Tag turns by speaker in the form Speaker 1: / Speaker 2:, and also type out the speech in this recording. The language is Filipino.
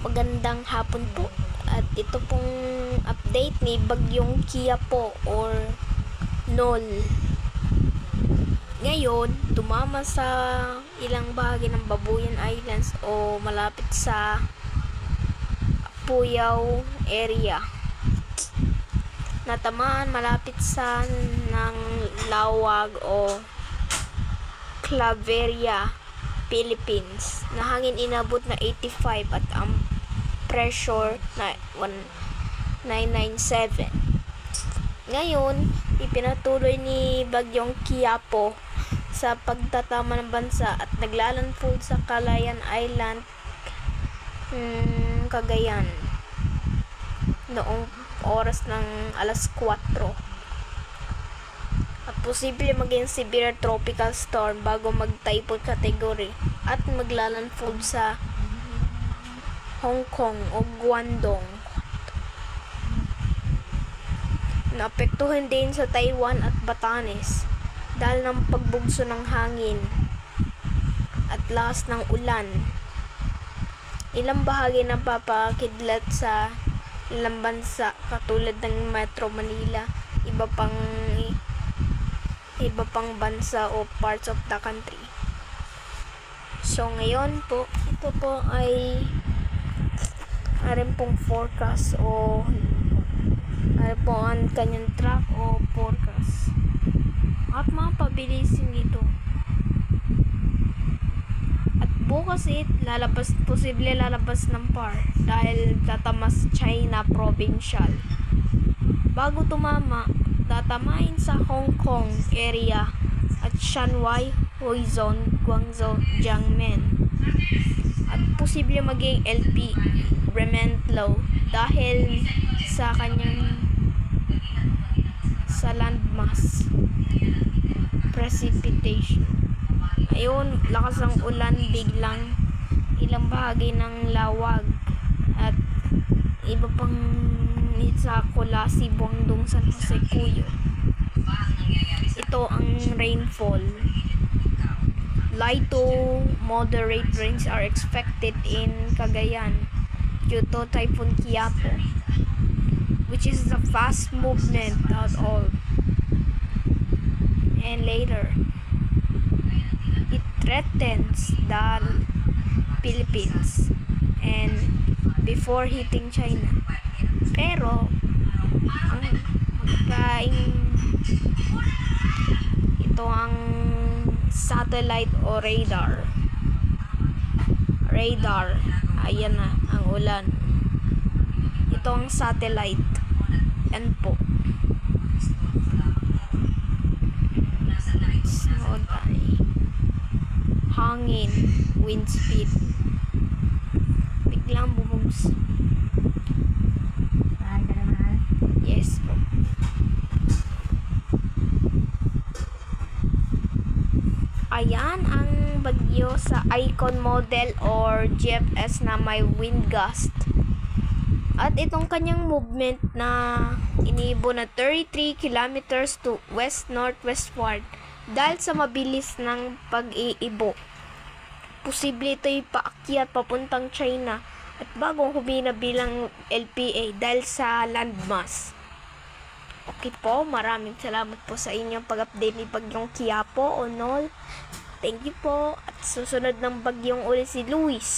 Speaker 1: Magandang hapon po. At ito pong update ni Bagyong Qiapo or Nol. Ngayon, tumama sa ilang bahagi ng Babuyan Islands o malapit sa Apuyao area. Natamaan malapit sa ng Lawag o Claveria, Philippines, na hangin inabot na 85 at ang pressure na 997. Ngayon, ipinatuloy ni Bagyong Qiapo sa pagtatama ng bansa at naglalandfall sa Calayan Island, Cagayan noong oras ng alas 4. At posible maging severe tropical storm bago mag-typhoon category at maglalandfall sa Hong Kong o Guangdong. Naapektuhan din sa Taiwan at Batanes dahil ng pagbugso ng hangin at lakas ng ulan. Ilang bahagi ng papakidlat sa ilang bansa katulad ng Metro Manila, iba pang bansa o parts of the country. So ngayon po, ito po ay pong forecast o po ang kanyang track o forecast at mga pabilisin nito. At bukas posible lalabas ng PAR dahil tatamas China Provincial. Bago tumama, tatamain sa Hong Kong area at Shanghai, Huizhou, Guangzhou, Jiangmen. At posible maging LP remnant low dahil sa kanyang sa landmass precipitation. Ayun, lakas ng ulan biglang ilang bahagi ng Lawag at iba pang sa Colasi, Buangdong, San Jose, Cuyo. Ito ang rainfall. Light to moderate rains are expected in Cagayan due to Typhoon Qiapo, which is the fast movement at all. And later, it threatens the Philippines and before hitting China. Pero ito ang satellite o radar. Ayan na ang ulan. Ito ang satellite. Yan po. Hangin, wind speed. Biglang bubums. Yes po. Ayan ang bagyo sa Icon model or GFS na may wind gust. At itong kanyang movement na inibo na 33 kilometers to west-northwestward dahil sa mabilis ng pag-iibo. Posible ito'y paakyat papuntang China at bagong humina bilang LPA dahil sa landmass. Okay po, maraming salamat po sa inyong pag-update ni Bagyong Qiapo o Nol. Thank you po. At susunod ng bagyong uli si Luis.